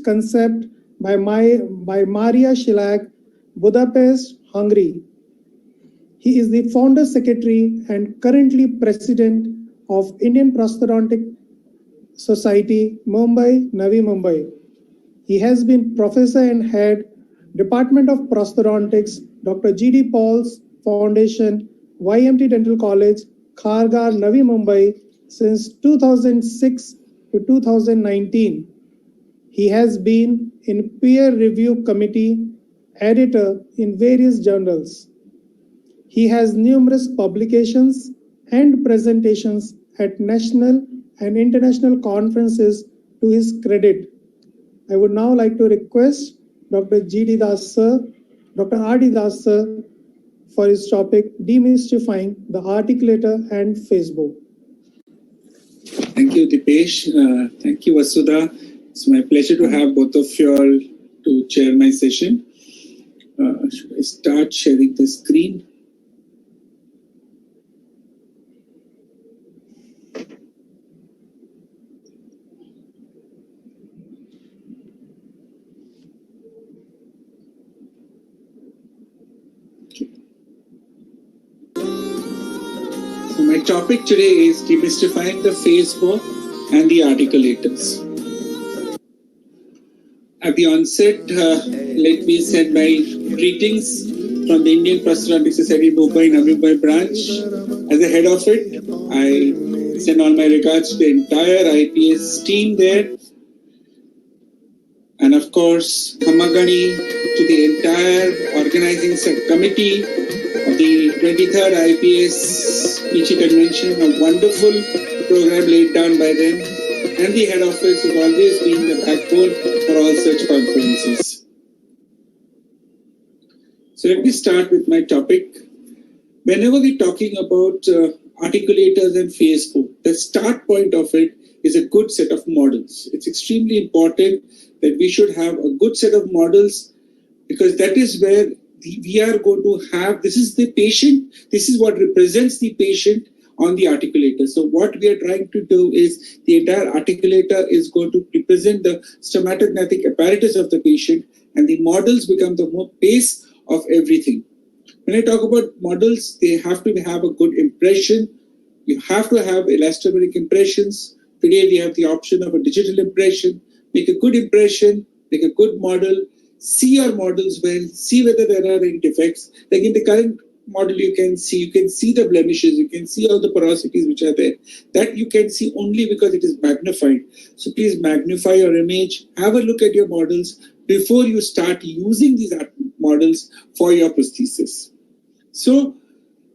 concept by Maria Schillag, Budapest, Hungary. He is the founder secretary and currently president of Indian Prosthodontic Society, Mumbai, Navi Mumbai. He has been professor and head Department of Prosthodontics, Dr. G.D. Paul's Foundation, YMT Dental College, Kharghar, Navi Mumbai since 2006 to 2019. He has been in peer review committee, editor in various journals. He has numerous publications and presentations at national and international conferences to his credit. I would now like to request Dr. G.D. Das sir, Dr. R.D. Das sir, for his topic, Demystifying the Articulator and Facebook. Thank you, Dipesh. Thank you, Vasudha. It's my pleasure to have both of you all to chair my session. Should I start sharing the screen? My topic today is demystifying the Facebook and the articulators. At the onset, let me send my greetings from the Indian Prosthodontic Society Mumbai Navi Mumbai branch. As the head of it, I send all my regards to the entire IPS team there. And of course, Kamagani, to the entire organizing subcommittee of the 23rd IPS PG Convention, a wonderful program laid down by them, and the head office has always been the backbone for all such conferences. So let me start with my topic. Whenever we're talking about articulators and Facebook, the start point of it is a good set of models. It's extremely important that we should have a good set of models, because that is where we are going to have, this is the patient, this is what represents the patient on the articulator. So what we are trying to do is the entire articulator is going to represent the stomatognathing apparatus of the patient, and the models become the more base of everything. When I talk about models, they have to have a good impression. You have to have elastomeric impressions. Today we have the option of a digital impression. Make a good impression, make a good model, see your models well, see whether there are any defects. Like in the current model, you can see the blemishes, you can see all the porosities which are there. That you can see only because it is magnified. So please magnify your image, have a look at your models before you start using these models for your prosthesis. So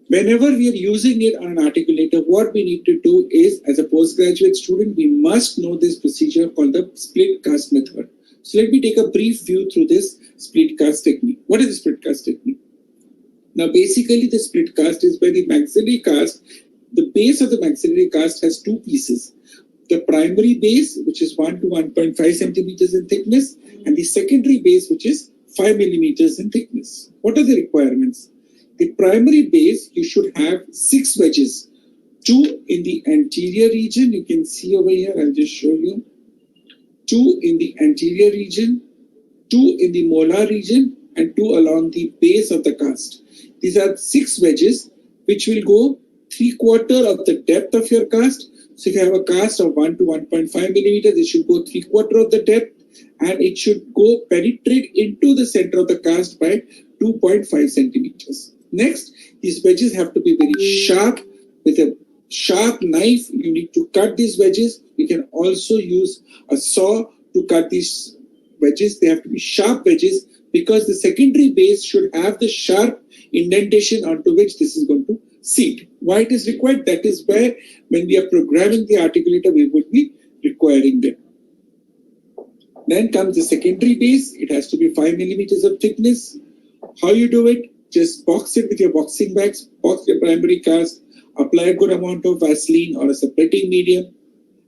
whenever we are using it on an articulator, what we need to do is, as a postgraduate student, we must know this procedure called the split cast method. So let me take a brief view through this split cast technique. What is the split cast technique? Now basically the split cast is where the maxillary cast, the base of the maxillary cast has two pieces. The primary base, which is 1 to 1.5 centimeters in thickness, and the secondary base, which is 5 millimeters in thickness. What are the requirements? The primary base, you should have 6 wedges. 2 in the anterior region, you can see over here, I'll just show you. 2 in the anterior region, 2 in the molar region, and 2 along the base of the cast. These are 6 wedges which will go 3/4 of the depth of your cast. So if you have a cast of 1 to 1.5 millimeters, it should go 3/4 of the depth, and it should go penetrate into the center of the cast by 2.5 centimeters. Next, these wedges have to be very sharp. With a sharp knife, you need to cut these wedges. You can also use a saw to cut these wedges. They have to be sharp wedges because the secondary base should have the sharp indentation onto which this is going to seat. Why it is required? That is where, when we are programming the articulator, we would be requiring them. Then comes the secondary base. It has to be 5 millimeters of thickness. How you do it? Just box it with your boxing bags, box your primary cast, apply a good amount of Vaseline or a separating medium,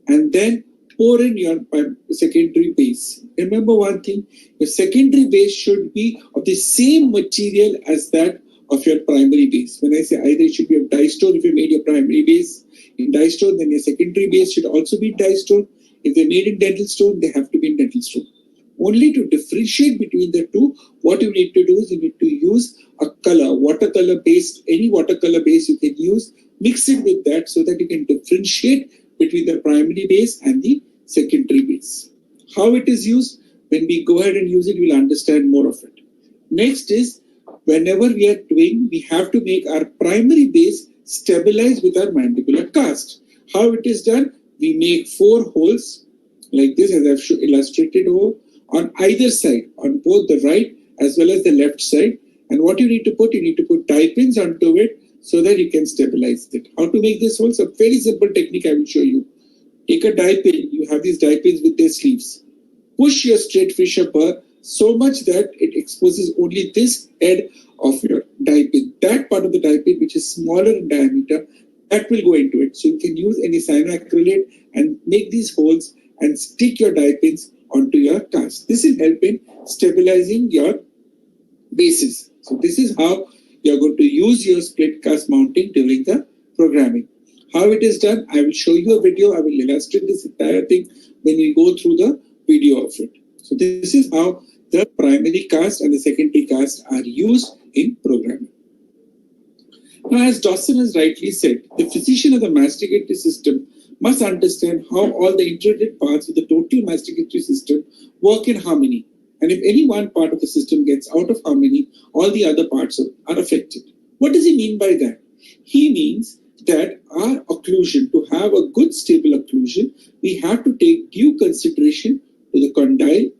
and then pour in your secondary base. Remember one thing, your secondary base should be of the same material as that of your primary base. When I say either, it should be of die-stone if you made your primary base in die-stone, then your secondary base should also be die-stone. If they're made in dental stone, they have to be in dental stone. Only to differentiate between the two, what you need to do is you need to use a color, watercolor based, any watercolor base you can use, mix it with that so that you can differentiate between the primary base and the secondary base. How it is used, when we go ahead and use it, we'll understand more of it. Next is, whenever we are doing, we have to make our primary base stabilize with our mandibular cast. How it is done? We make 4 holes like this, as I've illustrated over, on either side, on both the right as well as the left side. And what you need to put dye pins onto it so that you can stabilize it. How to make this hole? It's a very simple technique I will show you. Take a dye pin. You have these dye pins with their sleeves. Push your straight fisher burr so much that it exposes only this head of your dye pin. That part of the dye pin, which is smaller in diameter, that will go into it. So you can use any cyanoacrylate and make these holes and stick your dye pins onto your cast. This will help in stabilizing your bases. So this is how you are going to use your split cast mounting during the programming. How it is done, I will show you a video. I will illustrate this entire thing when we go through the video of it. So this is how the primary cast and the secondary cast are used in programming. Now, as Dawson has rightly said, the physician of the masticatory system must understand how all the integrated parts of the total masticatory system work in harmony. And if any one part of the system gets out of harmony, all the other parts are affected. What does he mean by that? He means that our occlusion, to have a good stable occlusion, we have to take due consideration to the condyle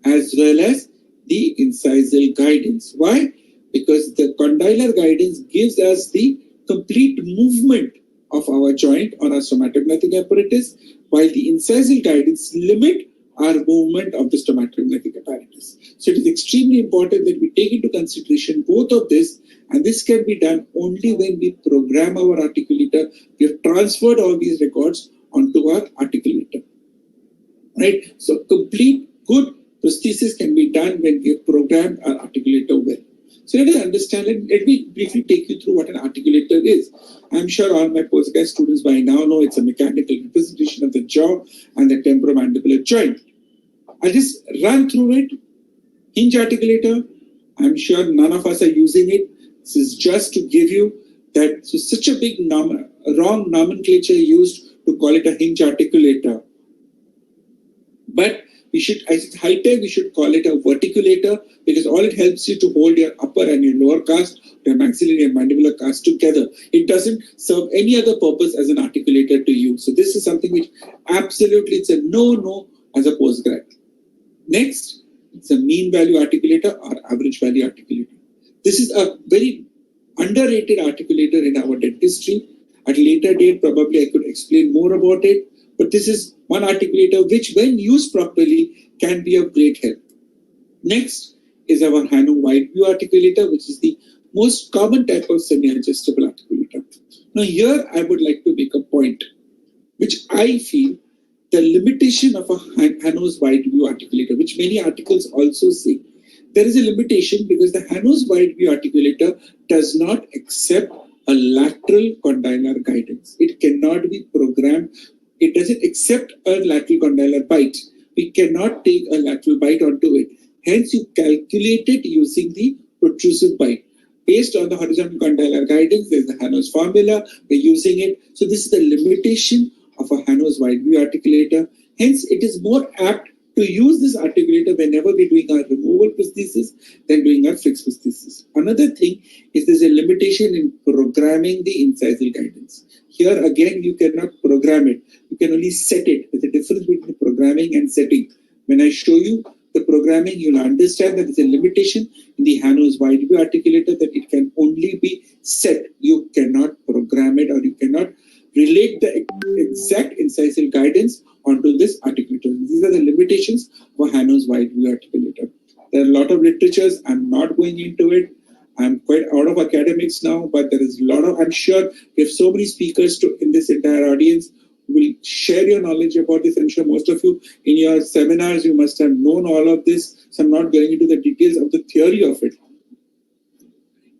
as well as the incisal guidance. Why? Because the condylar guidance gives us the complete movement of our joint or our stomatognathing apparatus, while the incisal guidance limit our movement of the stomatognathing apparatus. So it is extremely important that we take into consideration both of this, and this can be done only when we program our articulator. We have transferred all these records onto our articulator. Right? So complete good prosthesis can be done when we have programmed our articulator well. So let us understand, let me briefly take you through what an articulator is. I'm sure all my postgrad students by now know it's a mechanical representation of the jaw and the temporomandibular joint. I'll just run through it. Hinge articulator, I'm sure none of us are using it. This is just to give you that, so such a big wrong nomenclature used to call it a hinge articulator. But we should, as high tech, we should call it a verticulator, because all it helps you to hold your upper and your lower cast, your maxillary and mandibular cast together. It doesn't serve any other purpose as an articulator to you. So this is something which absolutely, it's a no-no as a postgrad. Next, it's a mean value articulator or average value articulator. This is a very underrated articulator in our dentistry. At a later date, probably I could explain more about it. But this is one articulator which, when used properly, can be of great help. Next is our Hanno wide view articulator, which is the most common type of semi-adjustable articulator. Now here I would like to make a point, which I feel the limitation of a Hanno's wide view articulator, which many articles also say. There is a limitation because the Hanno's wide view articulator does not accept a lateral condylar guidance. It cannot be programmed. It doesn't accept a lateral condylar bite. We cannot take a lateral bite onto it. Hence, you calculate it using the protrusive bite. Based on the horizontal condylar guidance, there's the Hanno's formula. We're using it. So this is the limitation of a Hanno's wide view articulator. Hence, it is more apt to use this articulator whenever we're doing our removal prosthesis than doing our fixed prosthesis. Another thing is there's a limitation in programming the incisal guidance. Here again, you cannot program it. You can only set it. There's a difference between programming and setting. When I show you the programming, you'll understand that there's a limitation in the Hanno's wide view articulator, that it can only be set. You cannot program it, or you cannot relate the exact incisal guidance onto this articulator. These are the limitations for Hanno's wide view articulator. There are a lot of literatures. I'm not going into it. I'm quite out of academics now, but there is a lot of, I'm sure we have so many speakers in this entire audience who will share your knowledge about this. I'm sure most of you in your seminars, you must have known all of this. So I'm not going into the details of the theory of it.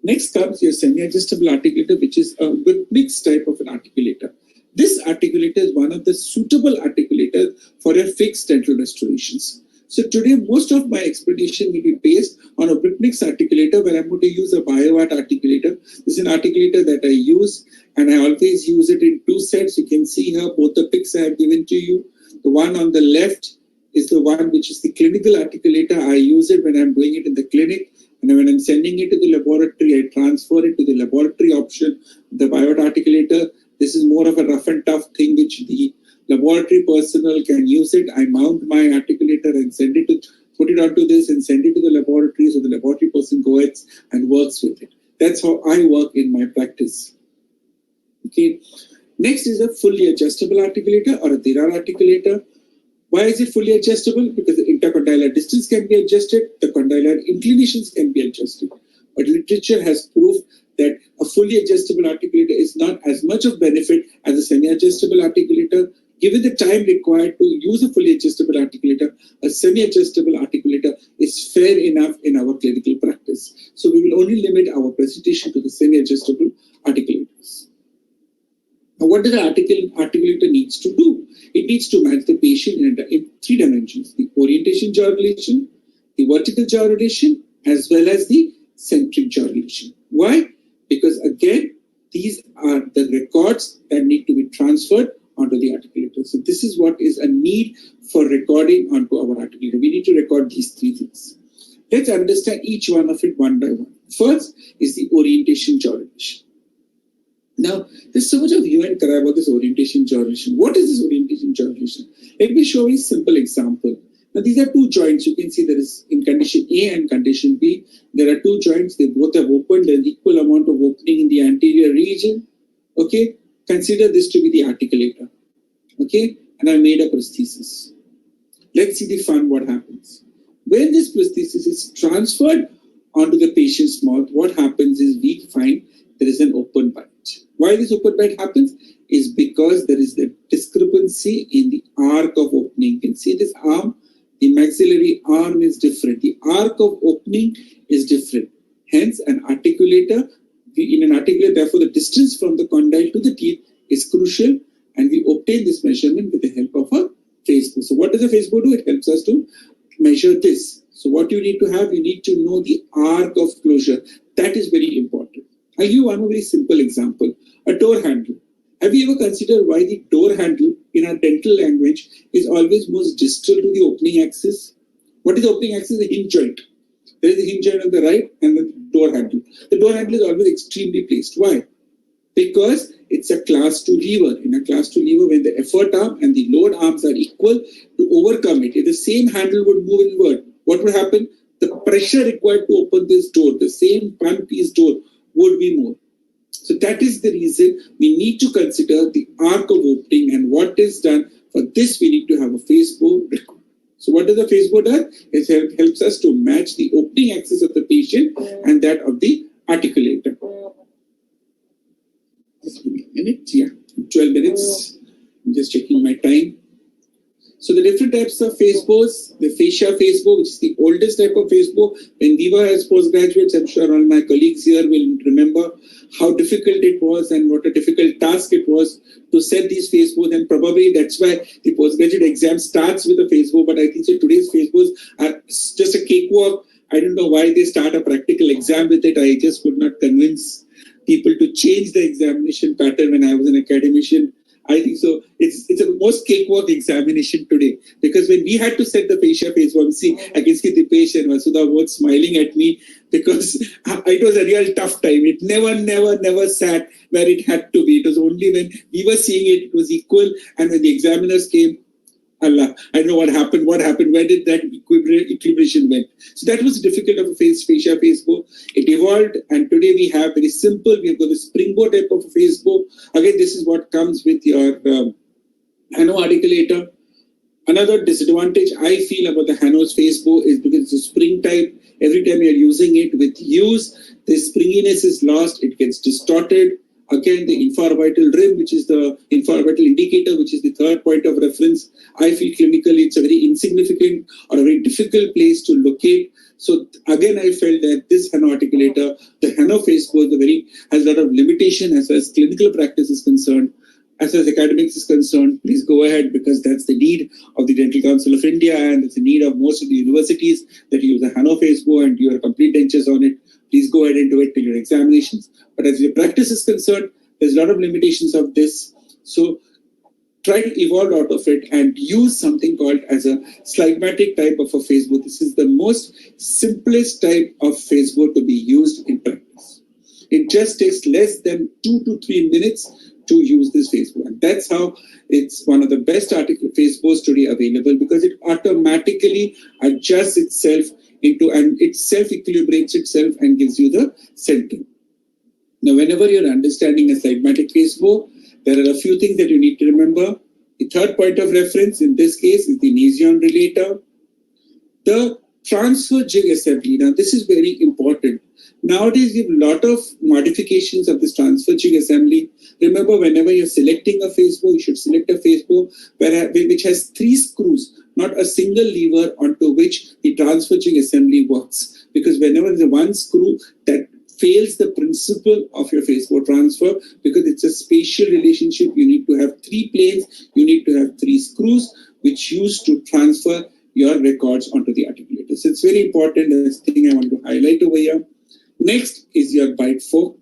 Next comes your semi-adjustable articulator, which is a mixed type of an articulator. This articulator is one of the suitable articulators for your fixed dental restorations. So today, most of my explanation will be based on a Bripnix articulator, where I'm going to use a BioArt articulator. This is an articulator that I use, and I always use it in two sets. You can see here both the pics I have given to you. The one on the left is the one which is the clinical articulator. I use it when I'm doing it in the clinic, and when I'm sending it to the laboratory, I transfer it to the laboratory option, the BioArt articulator. This is more of a rough and tough thing which the laboratory personnel can use it. I mount my articulator and put it onto this and send it to the laboratory, so the laboratory person goes and works with it. That's how I work in my practice. Okay. Next is a fully adjustable articulator or a Dirac articulator. Why is it fully adjustable? Because the intercondylar distance can be adjusted, the condylar inclinations can be adjusted. But literature has proved that a fully adjustable articulator is not as much of benefit as a semi-adjustable articulator. Given the time required to use a fully adjustable articulator, a semi-adjustable articulator is fair enough in our clinical practice. So we will only limit our presentation to the semi-adjustable articulators. Now, what does the articulator needs to do? It needs to match the patient in three dimensions: the orientation jaw relation, the vertical jaw relation, as well as the centric jaw relation. Why? Because again, these are the records that need to be transferred onto the articulator. So this is what is a need for recording onto our articulator. We need to record these three things. Let's understand each one of it one by one. First is the orientation jaw relation. Now, there's so much of hue and cry about this orientation jaw relation. What is this orientation jaw relation? Let me show you a simple example. Now, these are two joints. You can see there is in condition A and condition B. There are two joints. They both have opened. There's equal amount of opening in the anterior region. Okay. Consider this to be the articulator. Okay. And I made a prosthesis. Let's see the fun what happens. When this prosthesis is transferred onto the patient's mouth, what happens is we find there is an open bite. Why this open bite happens is because there is the discrepancy in the arc of opening. You can see this arm, the maxillary arm is different. The arc of opening is different. Hence, an articulator, in an articulator, therefore, the distance from the condyle to the teeth is crucial, and we obtain this measurement with the help of a Facebook. So what does a Facebook do? It helps us to measure this. So what you need to have, you need to know the arc of closure. That is very important. I'll give you one very simple example. A door handle. Have you ever considered why the door handle in our dental language is always most distal to the opening axis? What is the opening axis? The hinge joint. There is the hinge joint on the right and the door handle. The door handle is always extremely placed. Why? Because it's a class 2 lever. In a class 2 lever, when the effort arm and the load arms are equal, to overcome it, if the same handle would move inward, what would happen? The pressure required to open this door, the same one piece door, would be more. So that is the reason we need to consider the arc of opening, and what is done for this, we need to have a Facebook record. So what does the Facebook do? It helps us to match the opening axis of the patient and that of the articulator. Just give me a minute. Yeah, 12 minutes. I'm just checking my time. So the different types of Facebooks, the fascia Facebook, which is the oldest type of Facebook. When we were as postgraduates, I'm sure all my colleagues here will remember how difficult it was and what a difficult task it was to set these Facebooks. And probably that's why the postgraduate exam starts with a Facebook. But I think so today's Facebooks are just a cakewalk. I don't know why they start a practical exam with it. I just could not convince people to change the examination pattern when I was an academician. I think so. It's a most cakewalk examination today, because when we had to set the fascia Facebook, I can see the patient Vasudha both smiling at me, because it was a real tough time. It never sat where it had to be. It was only when we were seeing it was equal, and when the examiners came, Allah, I don't know what happened. Where did that equilibration went? So that was difficult of a fascia Facebook. It evolved, and today we have very simple. We have got the springboard type of a Facebook. Again, this is what comes with your Hano articulator. Another disadvantage I feel about the Hano's Facebook is because it's a spring type. Every time you're using it with use, the springiness is lost. It gets distorted. Again, the infraorbital rim, which is the infraorbital indicator, which is the third point of reference, I feel clinically it's a very insignificant or a very difficult place to locate. So again, I felt that this Hano articulator, the Hano Facebook, has a lot of limitation as far as clinical practice is concerned. as far as academics is concerned, please go ahead, because that's the need of the Dental Council of India, and it's the need of most of the universities that use the Hano Facebook and do your complete dentures on it. Please go ahead and do it till your examinations. But as your practice is concerned, there's a lot of limitations of this. So try to evolve out of it and use something called as a Slidematic type of a Facebook. This is the most simplest type of Facebook to be used in practice. It just takes less than 2 to 3 minutes to use this Facebook. And that's how it's one of the best Facebooks today available, because it automatically adjusts itself into, and it self-equilibrates itself and gives you the center. Now, whenever you're understanding a Slidematic Facebook, there are a few things that you need to remember. The third point of reference in this case is the Nasion relator. The transfer jig assembly. Now, this is very important. Nowadays, we have a lot of modifications of this transfer jig assembly. Remember, whenever you're selecting a Facebook, you should select a Facebook which has 3 screws, not a single lever onto which the transfer jig assembly works. Because whenever there's one screw, that fails the principle of your Facebook transfer, because it's a spatial relationship. You need to have 3 planes, you need to have 3 screws, which used to transfer your records onto the articulator. So it's very important. That's the thing I want to highlight over here. Next is your bite fork.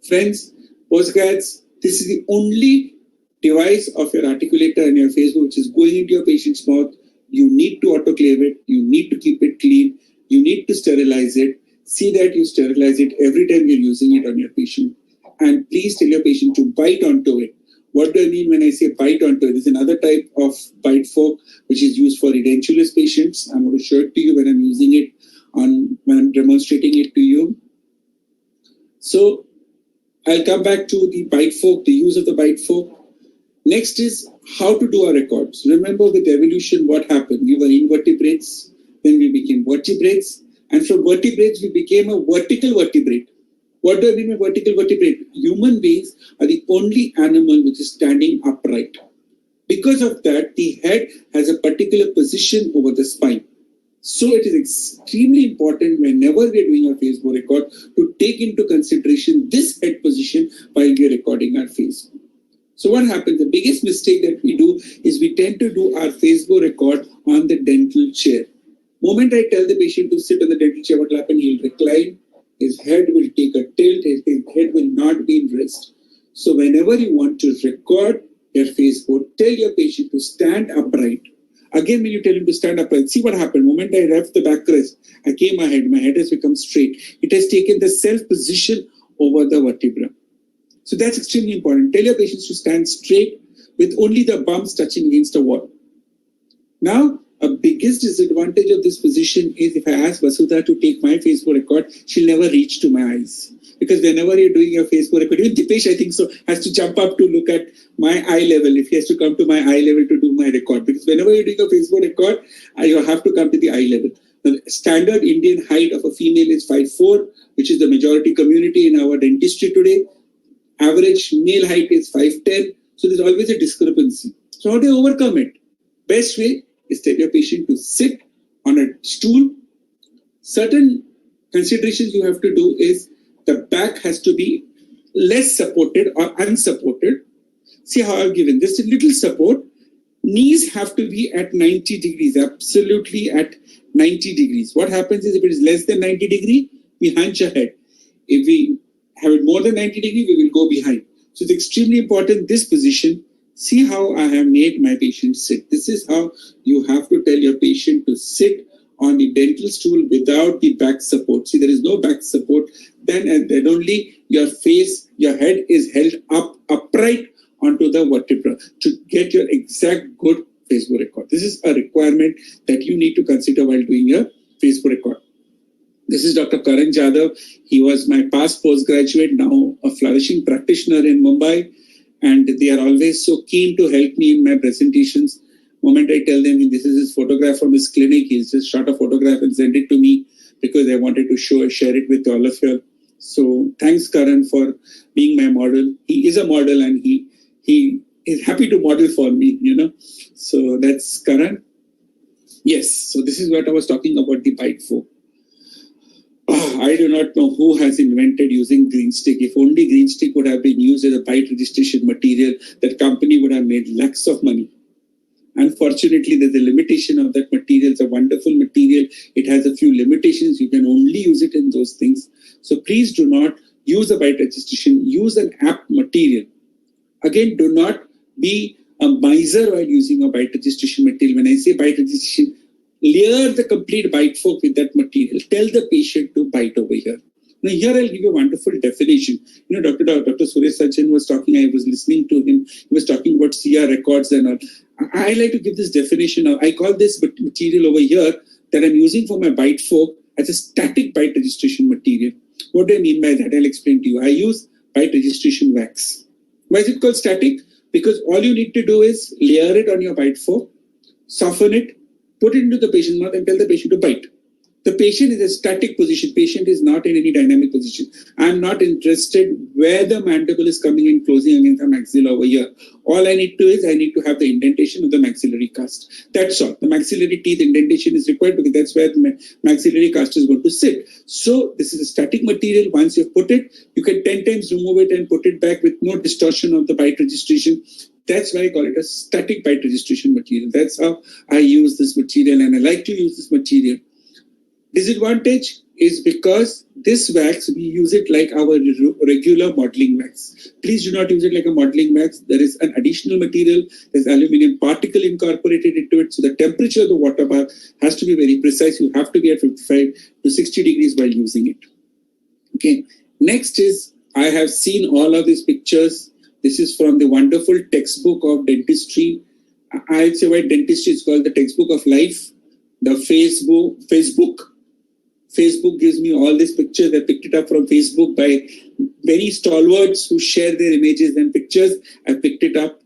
Friends, postgrads, this is the only device of your articulator and your Facebook which is going into your patient's mouth. You need to autoclave it. You need to keep it clean. You need to sterilize it. See that you sterilize it every time you're using it on your patient. And please tell your patient to bite onto it. What do I mean when I say bite onto it? There's another type of bite fork which is used for edentulous patients. I'm going to show it to you when I'm using it when I'm demonstrating it to you. So I'll come back to the bite fork, the use of the bite fork. Next is how to do our records. Remember, with evolution, what happened? We were invertebrates, then we became vertebrates, and from vertebrates we became a vertical vertebrate. What do I mean by vertical vertebrate? Human beings are the only animal which is standing upright. Because of that, the head has a particular position over the spine. So it is extremely important whenever we are doing a Facebook record to take into consideration this head position while we are recording our Facebook. So what happens? The biggest mistake that we do is we tend to do our Facebook record on the dental chair. Moment I tell the patient to sit on the dental chair, what will happen? He'll recline, his head will take a tilt, his head will not be in rest. So whenever you want to record your Facebook, tell your patient to stand upright. Again, when you tell him to stand upright, see what happened. The moment I left the backrest, I came my head has become straight. It has taken the self position over the vertebra. So that's extremely important. Tell your patients to stand straight with only the bumps touching against the wall. Now, a biggest disadvantage of this position is if I ask Vasudha to take my Facebook record, she'll never reach to my eyes. Because whenever you're doing your Facebook record, even Dipesh, I think so, has to jump up to look at my eye level, if he has to come to my eye level to do my record. Because whenever you're doing a Facebook record, you have to come to the eye level. The standard Indian height of a female is 5'4", which is the majority community in our dentistry today. Average male height is 5'10". So there's always a discrepancy. So how do you overcome it? Best way is tell your patient to sit on a stool. Certain considerations you have to do is the back has to be less supported or unsupported. See how I've given this a little support. Knees have to be at 90 degrees, absolutely at 90 degrees. What happens is if it is less than 90 degrees, we hunch ahead. If we have it more than 90 degrees, we will go behind. So it's extremely important, this position. See how I have made my patient sit. This is how you have to tell your patient to sit on the dental stool without the back support. See, there is no back support. Then and then only your face, your head is held upright onto the vertebra to get your exact good Facebook record. This is a requirement that you need to consider while doing your Facebook record. This is Dr. Karan Jadhav. He was my past postgraduate, now a flourishing practitioner in Mumbai. And they are always so keen to help me in my presentations. Moment I tell them this is his photograph from his clinic, he's just shot a photograph and sent it to me because I wanted to share it with all of you. So thanks, Karan, for being my model. He is a model and he is happy to model for me, you know. So that's Karan. Yes, so this is what I was talking about, the bite fork. I do not know who has invented using green stick. If only green stick would have been used as a bite registration material, that company would have made lakhs of money. Unfortunately, there's a limitation of that material. It's a wonderful material. It has a few limitations. You can only use it in those things. So please do not use a bite registration. Use an apt material. Again, do not be a miser while using a bite registration material. When I say bite registration, layer the complete bite fork with that material. Tell the patient to bite over here. Now, here I'll give you a wonderful definition. Dr. Suresh Sachin was talking, I was listening to him. He was talking about CR records and all. I like to give this definition of, I call this material over here that I'm using for my bite fork as a static bite registration material. What do I mean by that? I'll explain to you. I use bite registration wax. Why is it called static? Because all you need to do is layer it on your bite fork, soften it, put it into the patient's mouth and tell the patient to bite. The patient is a static position. Patient is not in any dynamic position. I'm not interested where the mandible is coming and closing against the maxilla over here. All I need to is I need to have the indentation of the maxillary cast. That's all. The maxillary teeth indentation is required because that's where the maxillary cast is going to sit. So this is a static material. Once you've put it, you can 10 times remove it and put it back with no distortion of the bite registration. That's why I call it a static bite registration material. That's how I use this material, and I like to use this material. Disadvantage is because this wax, we use it like our regular modeling wax. Please do not use it like a modeling wax. There is an additional material. There's aluminum particle incorporated into it. So the temperature of the water bath has to be very precise. You have to be at 55 to 60 degrees while using it. Okay. Next is, I have seen all of these pictures. This is from the wonderful textbook of dentistry. I'd say why dentistry is called the textbook of life. The Facebook gives me all these pictures. I picked it up from Facebook by many stalwarts who share their images and pictures. I picked it up.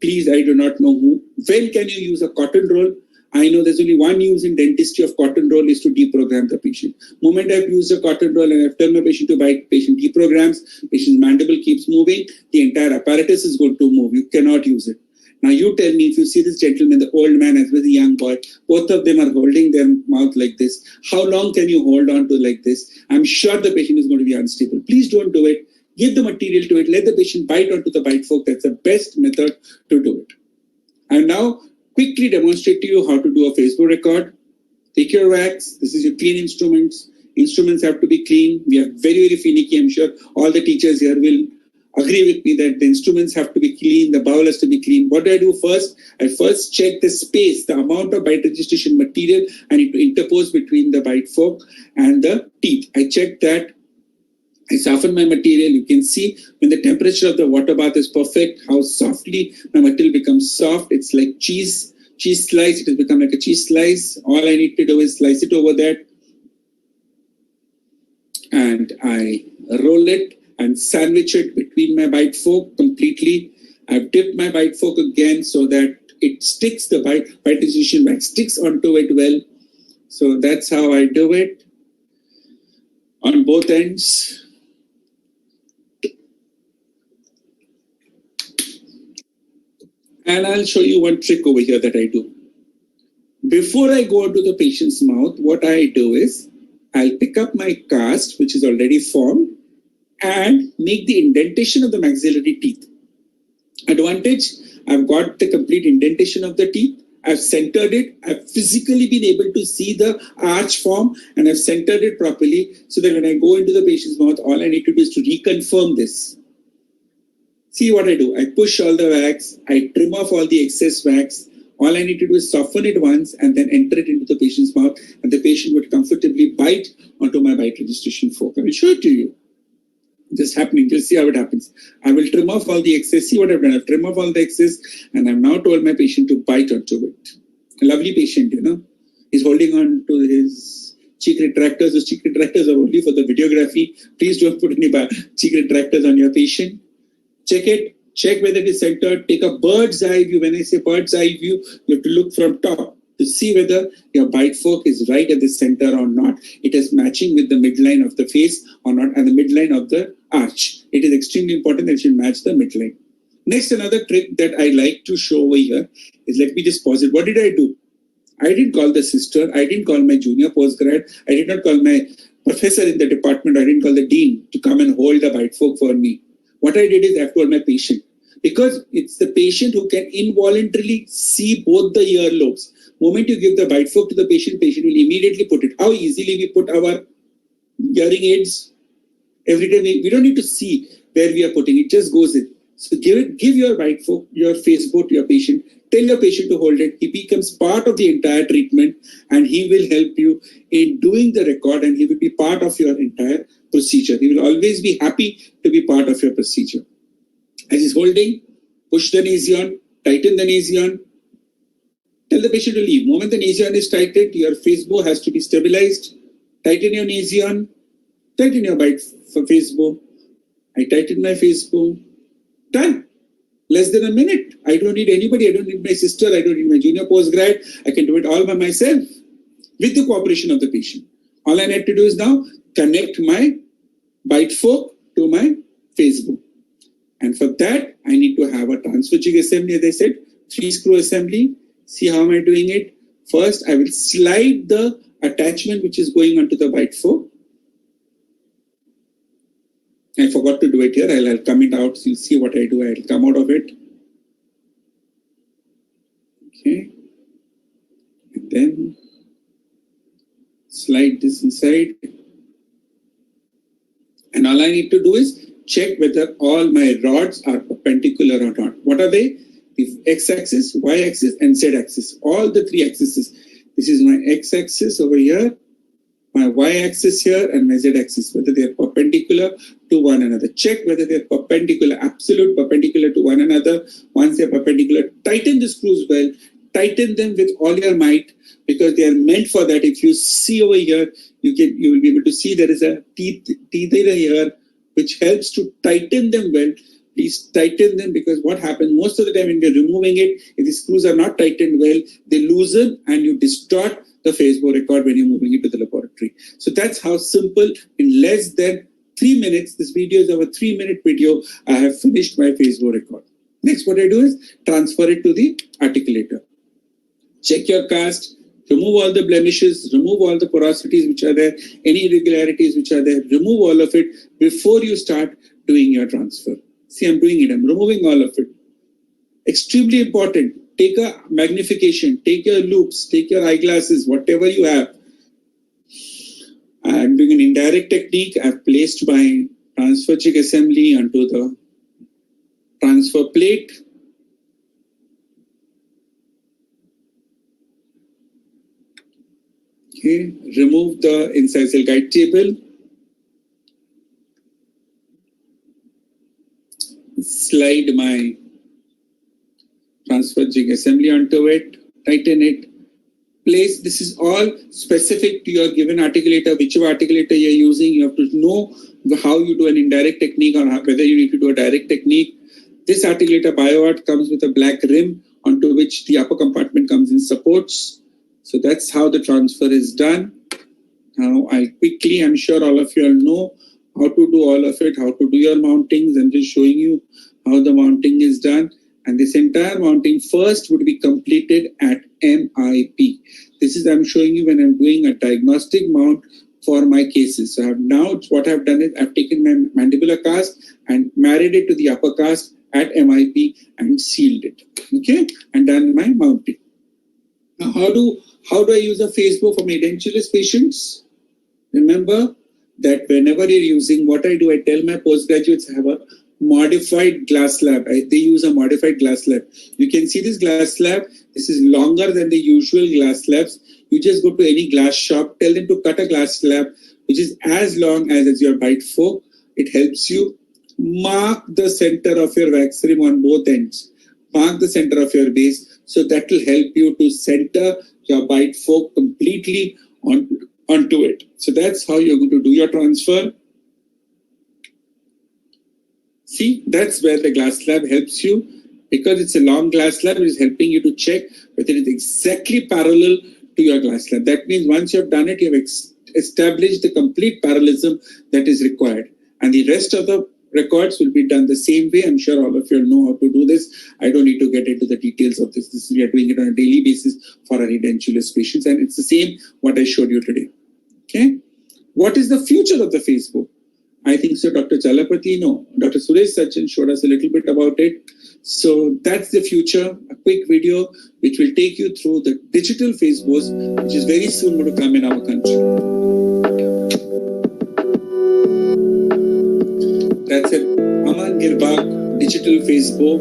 Please, I do not know who. When can you use a cotton roll? I know there's only one use in dentistry of cotton roll is to deprogram the patient. Moment I've used a cotton roll and I've told my patient to bite, patient deprograms, patient's mandible keeps moving, the entire apparatus is going to move. You cannot use it. Now you tell me, if you see this gentleman, the old man as well as the young boy, both of them are holding their mouth like this. How long can you hold on to like this? I'm sure the patient is going to be unstable. Please don't do it. Give the material to it. Let the patient bite onto the bite fork. That's the best method to do it. And now quickly demonstrate to you how to do a Facebook record. Take your wax. This is your clean instruments. Instruments have to be clean. We are very, very finicky. I'm sure all the teachers here will agree with me that the instruments have to be clean, the bowl has to be clean. What do I do first? I first check the space, the amount of bite registration material I need to interpose between the bite fork and the teeth. I check that. I soften my material. You can see when the temperature of the water bath is perfect, how softly my material becomes soft. It's like cheese slice. It has become like a cheese slice. All I need to do is slice it over that. And I roll it and sandwich it between my bite fork completely. I've dipped my bite fork again so that it sticks, the bite registration wax sticks onto it well. So that's how I do it on both ends. And I'll show you one trick over here that I do. Before I go into the patient's mouth, what I do is I'll pick up my cast, which is already formed, and make the indentation of the maxillary teeth. Advantage, I've got the complete indentation of the teeth. I've centered it. I've physically been able to see the arch form and I've centered it properly so that when I go into the patient's mouth, all I need to do is to reconfirm this. See what I do. I push all the wax. I trim off all the excess wax. All I need to do is soften it once and then enter it into the patient's mouth, and the patient would comfortably bite onto my bite registration fork. I will show it to you. Just happening. Just see how it happens. I will trim off all the excess. See what I've done. I've trimmed off all the excess and I've now told my patient to bite onto it. A lovely patient, He's holding on to his cheek retractors. Those cheek retractors are only for the videography. Please don't put any cheek retractors on your patient. Check it. Check whether it is centered. Take a bird's eye view. When I say bird's eye view, you have to look from top to see whether your bite fork is right at the center or not. It is matching with the midline of the face or not, and the midline of the arch. It is extremely important that it should match the midline. Next, another trick that I like to show over here is, let me just pause it. What did I do? I didn't call the sister. I didn't call my junior postgrad. I did not call my professor in the department, I didn't call the dean to come and hold the bite fork for me. What I did is I told my patient, because it's the patient who can involuntarily see both the earlobes. Moment you give the bite fork to the patient, patient will immediately put it. How easily we put our hearing aids? Every time we don't need to see where we are putting it, just goes in. So give your bite fork, your Facebook to your patient. Tell your patient to hold it. He becomes part of the entire treatment, and he will help you in doing the record, and he will be part of your entire procedure. He will always be happy to be part of your procedure. As he's holding, push the nasion, tighten the nasion, tell the patient to leave. The moment the nasion is tightened, your Facebook has to be stabilized. Tighten your nasion, tighten your bite for Facebook. I tightened my Facebook. Done. Less than a minute. I don't need anybody. I don't need my sister. I don't need my junior postgrad. I can do it all by myself with the cooperation of the patient. All I need to do is now connect my bite fork to my Facebook. And for that, I need to have a transfer jig assembly, as I said, 3-screw assembly. See how am I doing it? First, I will slide the attachment which is going onto the bite fork. I forgot to do it here. I'll come it out. So you'll see what I do. I'll come out of it. Okay. And then slide this inside. And all I need to do is check whether all my rods are perpendicular or not. What are they? The x-axis, y-axis, and z-axis. All the three axes. This is my x-axis over here, my y-axis here, and my z-axis, whether they are perpendicular to one another. Check whether they are perpendicular, absolute perpendicular to one another. Once they are perpendicular, tighten the screws well, tighten them with all your might, because they are meant for that. If you see over here, you will be able to see there is a teeth here, which helps to tighten them well. Please tighten them, because what happens most of the time when you're removing it, if the screws are not tightened well, they loosen and you distort the Facebook record when you're moving it to the laboratory. So that's how simple, in less than 3 minutes, this video is our 3-minute video, I have finished my Facebook record. Next, what I do is transfer it to the articulator. Check your cast, remove all the blemishes, remove all the porosities which are there, any irregularities which are there, remove all of it before you start doing your transfer. See, I'm doing it, I'm removing all of it. Extremely important. Take a magnification, take your loupes, take your eyeglasses, whatever you have. I'm doing an indirect technique. I've placed my transfer jig assembly onto the transfer plate. Okay, remove the incisal guide table. Slide my transfer jig assembly onto it, tighten it, place. This is all specific to your given articulator, whichever articulator you're using. You have to know how you do an indirect technique or whether you need to do a direct technique. This articulator BioArt comes with a black rim onto which the upper compartment comes in supports. So that's how the transfer is done. Now I'll quickly, I'm sure all of you all know how to do all of it, how to do your mountings. I'm just showing you how the mounting is done. And this entire mounting first would be completed at MIP. This is, I'm showing you when I'm doing a diagnostic mount for my cases. So I have now, what I've done is I've taken my mandibular cast and married it to the upper cast at MIP and sealed it. Okay, and done my mounting. Now, how do I use a Facebook for my edentulous patients? Remember that whenever you're using, what I do, I tell my postgraduates I have a modified glass slab. They use a modified glass slab. You can see this glass slab. This is longer than the usual glass slabs. You just go to any glass shop, tell them to cut a glass slab which is as long as your bite fork. It helps you mark the center of your wax rim on both ends. Mark the center of your base. So that will help you to center your bite fork completely onto it. So that's how you're going to do your transfer. See, that's where the glass slab helps you, because it's a long glass slab. It is helping you to check whether it's exactly parallel to your glass slab. That means once you have done it, you have established the complete parallelism that is required. And the rest of the records will be done the same way. I'm sure all of you know how to do this. I don't need to get into the details of this. We are doing it on a daily basis for our edentulous patients. And it's the same what I showed you today. Okay. What is the future of the Facebook? I think so. Dr. Chalapati, no. Dr. Suresh Sachin showed us a little bit about it. So that's the future. A quick video which will take you through the digital Facebook, which is very soon going to come in our country. That's it. Aman Girbach digital Facebook.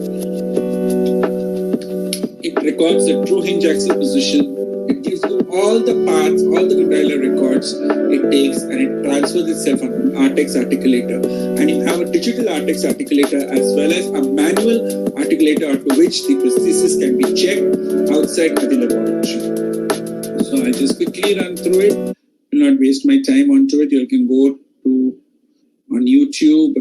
It records the true hinge axis position. It gives you all the paths, all the condylar records it takes, and it transfers itself on an Artex articulator. And you have a digital Artex articulator as well as a manual articulator onto which the prosthesis can be checked outside of the laboratory. So I'll just quickly run through it. Will not waste my time onto it. You can go to on YouTube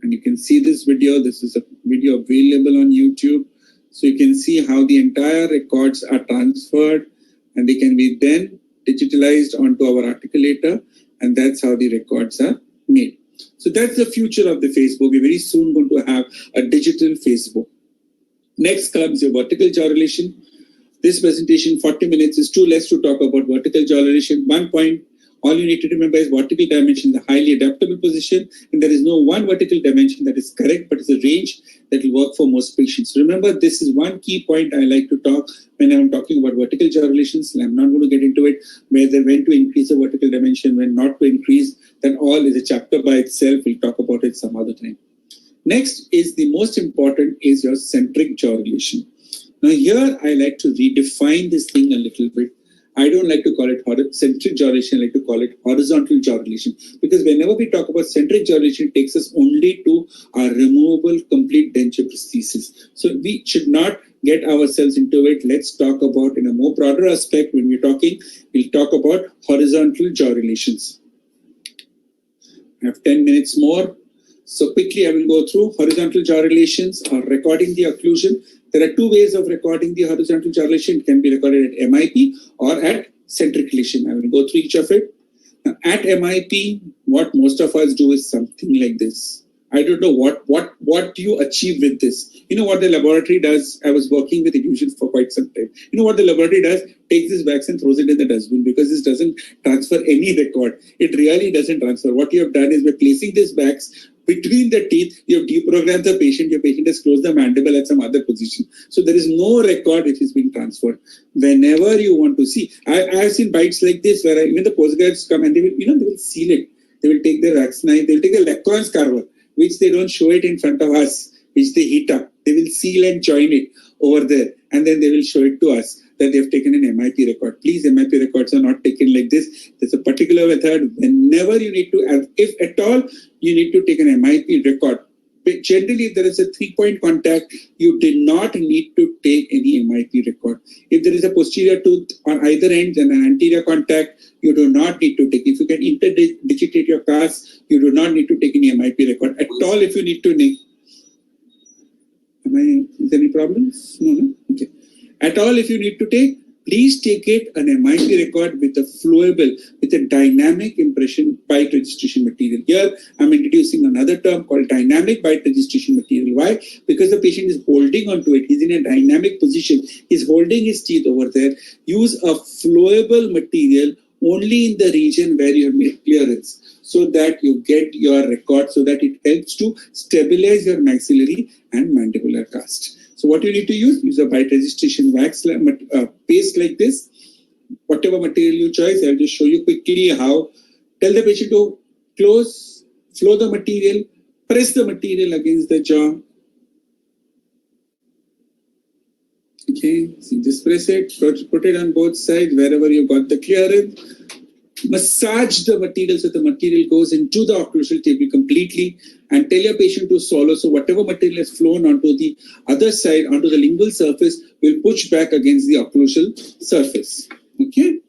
and you can see this video. This is a video available on YouTube. So you can see how the entire records are transferred and they can be then digitalized onto our articulator, and that's how the records are made. So that's the future of the Facebook. We're very soon going to have a digital Facebook. Next comes your vertical jaw relation. This presentation, 40 minutes, is too less to talk about vertical jaw relation. One point, all you need to remember is vertical dimension is a highly adaptable position, and there is no one vertical dimension that is correct, but it's a range that will work for most patients. Remember, this is one key point I like to talk when I'm talking about vertical jaw relations. I'm not going to get into it, whether when to increase the vertical dimension, when not to increase. That all is a chapter by itself. We'll talk about it some other time. Next is the most important is your centric jaw relation. Now here I like to redefine this thing a little bit. I don't like to call it centric jaw relation, I like to call it horizontal jaw relation. Because whenever we talk about centric jaw relation, it takes us only to our removable complete denture prosthesis. So we should not get ourselves into it. Let's talk about in a more broader aspect when we're talking, we'll talk about horizontal jaw relations. I have 10 minutes more. So quickly I will go through horizontal jaw relations or recording the occlusion. There are two ways of recording the horizontal jaw relation. It can be recorded at MIP or at centric relation. I will go through each of it. Now, at MIP, what most of us do is something like this. I don't know what do you achieve with this. You know what the laboratory does? I was working with Illusion for quite some time. You know what the laboratory does? Takes this wax and throws it in the dustbin because this doesn't transfer any record. It really doesn't transfer. What you have done is by placing this wax between the teeth, you have deprogrammed the patient. Your patient has closed the mandible at some other position. So there is no record which is being transferred. Whenever you want to see, I have seen bites like this where even the postgrads come and they will seal it. They will take their wax knife, they will take a Lacroix carver, which they don't show it in front of us, which they heat up. They will seal and join it over there, and then they will show it to us that they have taken an MIP record. Please, MIP records are not taken like this. There's a particular method. Whenever you need to, if at all, you need to take an MIP record. But generally, if there is a 3-point contact, you did not need to take any MIP record. If there is a posterior tooth on either end and an anterior contact, you do not need to take. If you can interdigitate your cast, you do not need to take any MIP record at all. If you need to make, is there any problems? No. Okay. At all, if you need to take, please take it an MIP record with a flowable, with a dynamic impression bite registration material. Here, I'm introducing another term called dynamic bite registration material. Why? Because the patient is holding onto it. He's in a dynamic position. He's holding his teeth over there. Use a flowable material only in the region where you have made clearance, so that you get your record, so that it helps to stabilize your maxillary and mandibular cast. So what you need to use a bite registration wax paste like this. Whatever material you choose, I'll just show you quickly how. Tell the patient to close, flow the material, press the material against the jaw. Okay, so just press it, put it on both sides wherever you got the clearance. Massage the material so the material goes into the occlusal table completely, and tell your patient to swallow. So whatever material has flown onto the other side, onto the lingual surface, will push back against the occlusal surface. Okay.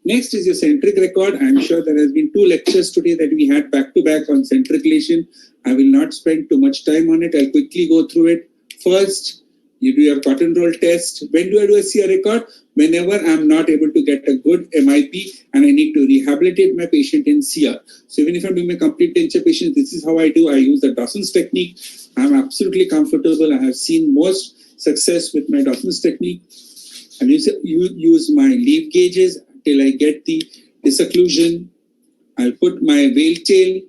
Next is your centric record. I'm sure there has been 2 lectures today that we had back to back on centric relation. I will not spend too much time on it. I'll quickly go through it. First, you do your cotton roll test. When do I do a CR record? Whenever I'm not able to get a good MIP and I need to rehabilitate my patient in CR. So even if I'm doing my complete denture patient, this is how I do. I use the Dawson's technique. I'm absolutely comfortable. I have seen most success with my Dawson's technique. And use my leaf gauges till I get the disocclusion. I'll put my whale tail,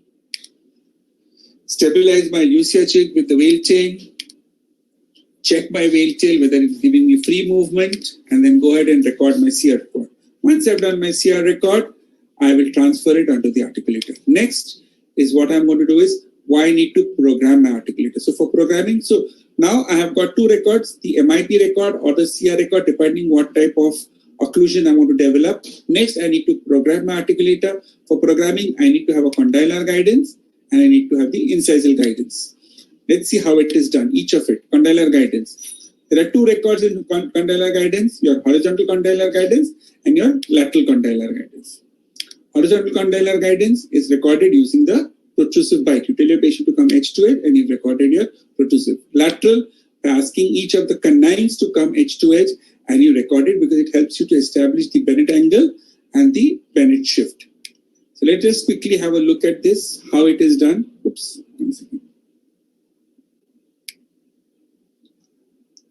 stabilize my Lucia jig with the whale chain, check my whale tail whether it's giving me free movement, and then go ahead and record my CR record. Once I've done my CR record, I will transfer it onto the articulator. Next is what I'm going to do is why I need to program my articulator. So for programming, so now I have got two records, the MIP record or the CR record, depending what type of occlusion I want to develop. Next, I need to program my articulator. For programming, I need to have a condylar guidance and I need to have the incisal guidance. Let's see how it is done, each of it. Condylar guidance. There are two records in condylar guidance, your horizontal condylar guidance and your lateral condylar guidance. Horizontal condylar guidance is recorded using the protrusive bite. You tell your patient to come edge to edge and you've recorded your protrusive. Lateral, by asking each of the canines to come edge to edge and you record it because it helps you to establish the Bennett angle and the Bennett shift. So let us quickly have a look at this, how it is done. Oops, 1 second.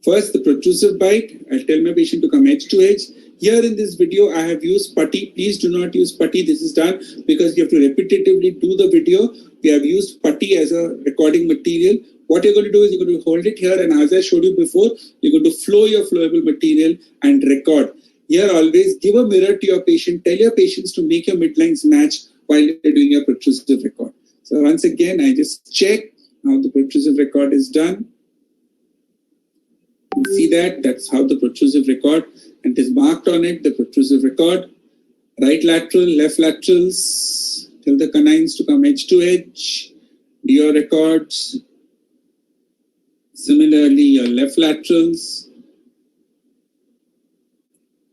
First, the protrusive bite. I'll tell my patient to come edge to edge. Here in this video, I have used putty. Please do not use putty. This is done because you have to repetitively do the video. We have used putty as a recording material. What you're going to do is you're going to hold it here, and as I showed you before, you're going to flow your flowable material and record. Here, always give a mirror to your patient. Tell your patients to make your midlines match while you're doing your protrusive record. So once again, I just check how the protrusive record is done. You see that? That's how the protrusive record, and it is marked on it, the protrusive record. Right lateral, left laterals. Tell the canines to come edge to edge. Do your records. Similarly, your left laterals.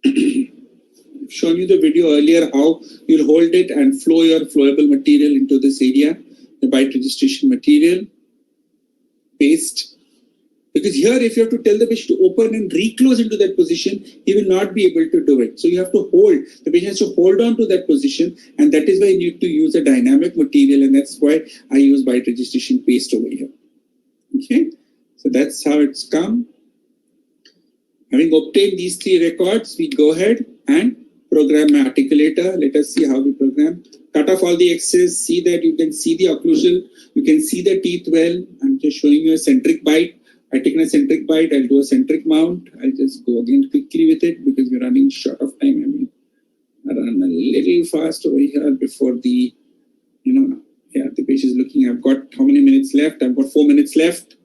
I've shown you the video earlier how you'll hold it and flow your flowable material into this area, the bite registration material. Paste. Because here, if you have to tell the patient to open and reclose into that position, he will not be able to do it. So you have to hold. The patient has to hold on to that position, and that is why you need to use a dynamic material, and that's why I use bite registration paste over here. Okay, so that's how it's come. Having obtained these three records, we go ahead and program my articulator. Let us see how we program. Cut off all the excess. See that you can see the occlusion. You can see the teeth well. I'm just showing you a centric bite. I take a centric bite, I'll do a centric mount. I'll just go again quickly with it because we're running short of time. I run a little fast over here before the, the patient is looking. I've got how many minutes left? I've got 4 minutes left.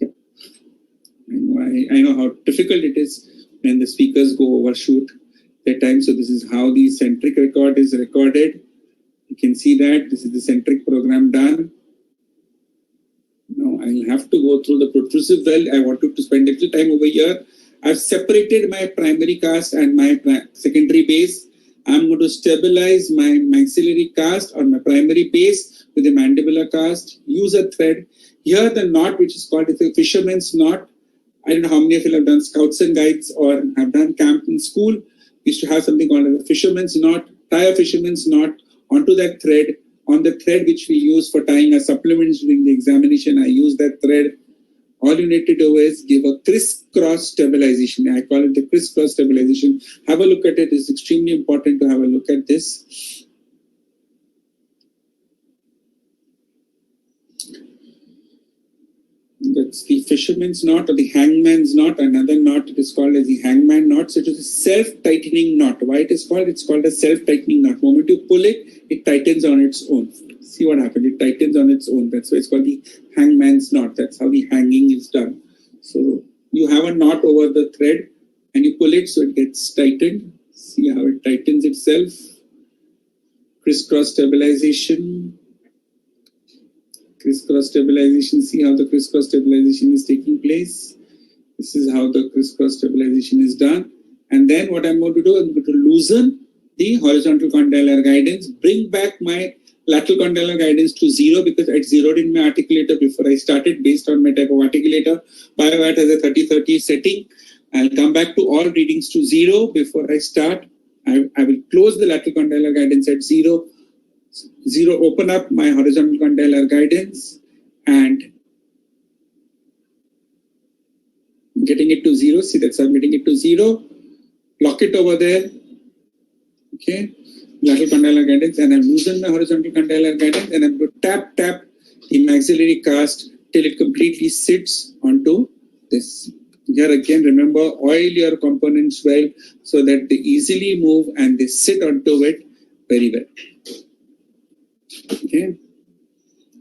I know how difficult it is when the speakers go overshoot their time. So this is how the centric record is recorded. You can see that this is the centric program done. Now I'll have to go through the protrusive well. I wanted to spend a little time over here. I've separated my primary cast and my secondary base. I'm going to stabilize my maxillary cast on my primary base with a mandibular cast. Use a thread. Here the knot, which is called a fisherman's knot. I don't know how many of you have done scouts and guides or have done camp in school. We used to have something called a fisherman's knot. Tie a fisherman's knot onto that thread. On the thread which we use for tying our supplements during the examination, I use that thread. All you need to do is give a crisscross stabilization. I call it the crisscross stabilization. Have a look at it. It's extremely important to have a look at this. That's the fisherman's knot or the hangman's knot. Another knot, it is called as the hangman knot. So it is a self-tightening knot. Why it is called? It's called a self-tightening knot. The moment you pull it, it tightens on its own. See what happened? It tightens on its own. That's why it's called the hangman's knot. That's how the hanging is done. So you have a knot over the thread and you pull it so it gets tightened. See how it tightens itself. Crisscross stabilization. Crisscross stabilization. See how the crisscross stabilization is taking place. This is how the crisscross stabilization is done. And then what I'm going to do, I'm going to loosen the horizontal condylar guidance, bring back my lateral condylar guidance to 0 because I zeroed in my articulator before I started based on my type of articulator. BioVat has a 30-30 setting. I'll come back to all readings to 0 before I start. I will close the lateral condylar guidance at 0. 0, open up my horizontal condylar guidance and getting it to 0. See, that's how I'm getting it to 0. Lock it over there. Okay. lateral condylar guidance, and I've loosened my horizontal condylar guidance, and I'm going to tap the maxillary cast till it completely sits onto this. Here again, remember, oil your components well so that they easily move and they sit onto it very well. Okay,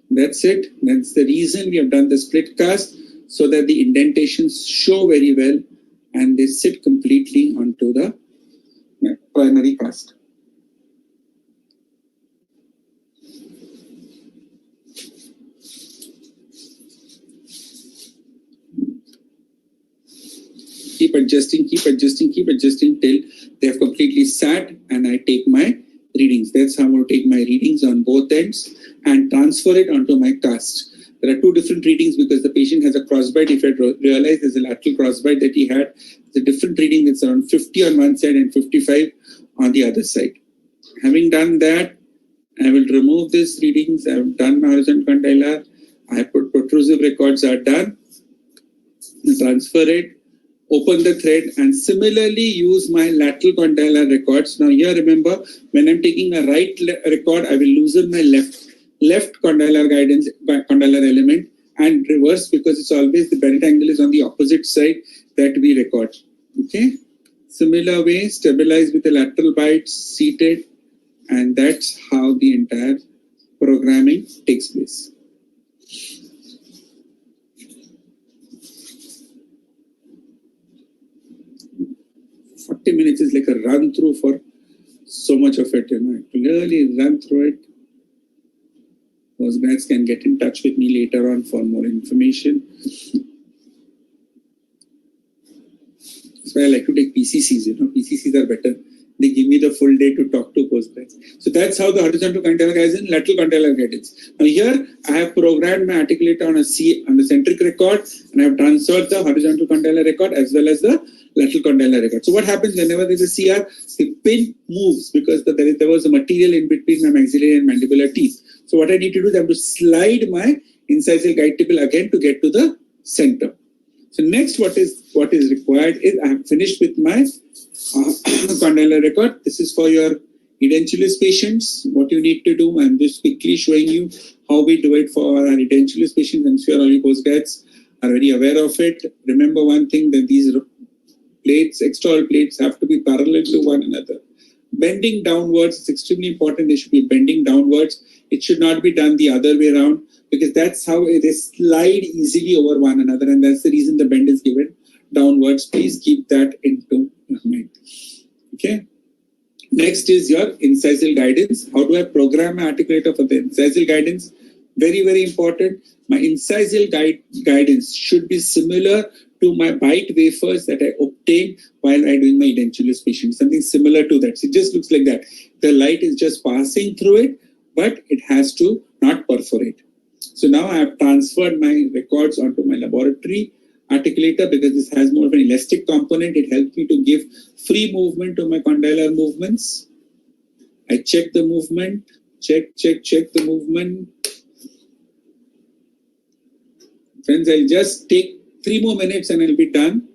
that's it. That's the reason we have done the split cast, so that the indentations show very well and they sit completely onto the primary cast. Keep adjusting till they have completely sat, and I take my readings. That's how I'm going to take my readings on both ends and transfer it onto my cast. There are two different readings because the patient has a crossbite. If you realize there's a lateral crossbite that he had, it's a different reading. It's around 50 on one side and 55 on the other side. Having done that, I will remove these readings. I have done my horizontal condylar. I have put protrusive records are done. Transfer it. Open the thread and similarly use my lateral condylar records. Now here remember, when I'm taking a right record, I will loosen my left condylar guidance, condylar element, and reverse, because it's always the Bennett angle is on the opposite side that we record. Okay. Similar way, stabilize with the lateral bites, seated, and that's how the entire programming takes place. Minutes is like a run through for so much of it, Really run through it. Postgrads can get in touch with me later on for more information. That's why I like to take PCCs, PCCs are better. They give me the full day to talk to postgrads. So that's how the horizontal condylar guidance and lateral condylar guidance. Now here I have programmed my articulator on the centric record, and I have transferred the horizontal condylar record as well as the lateral condylar record. So what happens whenever there is a CR? The pin moves because there was a material in between my maxillary and mandibular teeth. So what I need to do is I have to slide my incisal guide table again to get to the center. So next what is required is I have finished with my condylar record. This is for your edentulous patients. What you need to do, I'm just quickly showing you how we do it for our edentulous patients. I'm sure all you postgrads are very aware of it. Remember one thing, that these plates, external plates, have to be parallel to one another. Bending downwards is extremely important. They should be bending downwards. It should not be done the other way around, because that's how they slide easily over one another, and that's the reason the bend is given downwards. Please keep that into your mind. Okay. Next is your incisal guidance. How do I program my articulator for the incisal guidance? Very, very important. My incisal guidance should be similar to my bite wafers that I obtain while I doing my edentulous patients. Something similar to that. So it just looks like that. The light is just passing through it, but it has to not perforate. So now I have transferred my records onto my laboratory articulator because this has more of an elastic component. It helps me to give free movement to my condylar movements. I check the movement, check the movement. Friends, I'll just take 3 more minutes and I'll be done.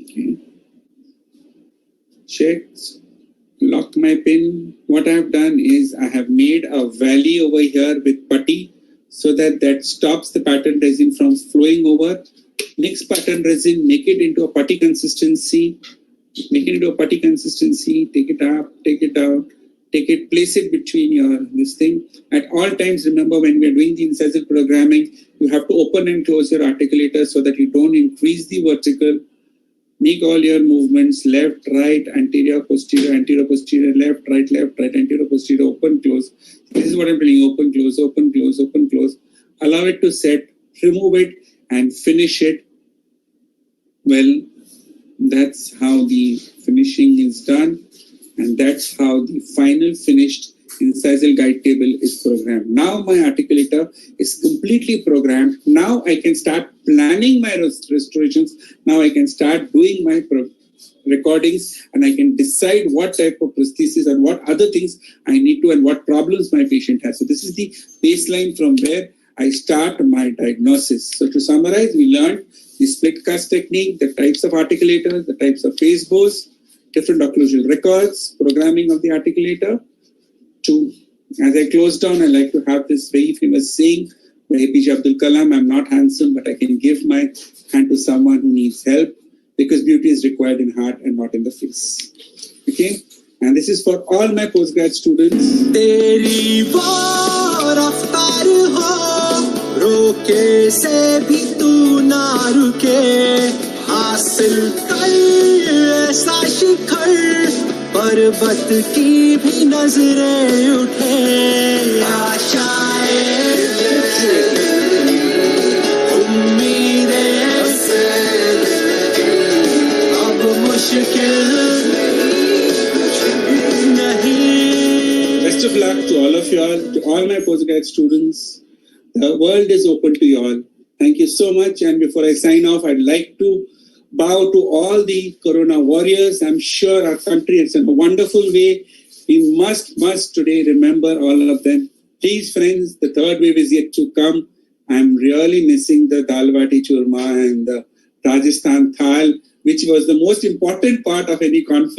Okay. Check, lock my pin. What I have done is I have made a valley over here with putty so that stops the pattern resin from flowing over. Next pattern resin, make it into a putty consistency. Make it into a putty consistency. Take it up, take it out. Take it, place it between this thing. At all times, remember, when we are doing the incisal programming, you have to open and close your articulator so that you don't increase the vertical. Make all your movements left, right, anterior, posterior, left, right, anterior, posterior, open, close. This is what I'm doing, open, close, open, close, open, close. Allow it to set, remove it, and finish it. Well, that's how the finishing is done. And that's how the final finished incisal guide table is programmed. Now my articulator is completely programmed. Now I can start planning my restorations. Now I can start doing my recordings, and I can decide what type of prosthesis and what other things I need to and what problems my patient has. So this is the baseline from where I start my diagnosis. So to summarize, we learned the split cast technique, the types of articulators, the types of phase bows, different occlusal records, programming of the articulator. As I close down, I like to have this very famous saying by APJ Abdul Kalam, I'm not handsome, but I can give my hand to someone who needs help, because beauty is required in heart and not in the face. Okay? And this is for all my postgrad students. तेरी वो रफ्तार हो, रोके से भी तू ना रुके, हासिल कर ऐसा शिखर, पर्वत की भी नजरें उठे, आशाएं उम्मीदें अब मुश्किल Best of luck to all of you all, to all my postgrad students. The world is open to you all. Thank you so much. And before I sign off, I'd like to bow to all the Corona warriors. I'm sure our country is in a wonderful way. We must today remember all of them. Please, friends, the third wave is yet to come. I'm really missing the dal bati churma and the Rajasthan thal, which was the most important part of any conference.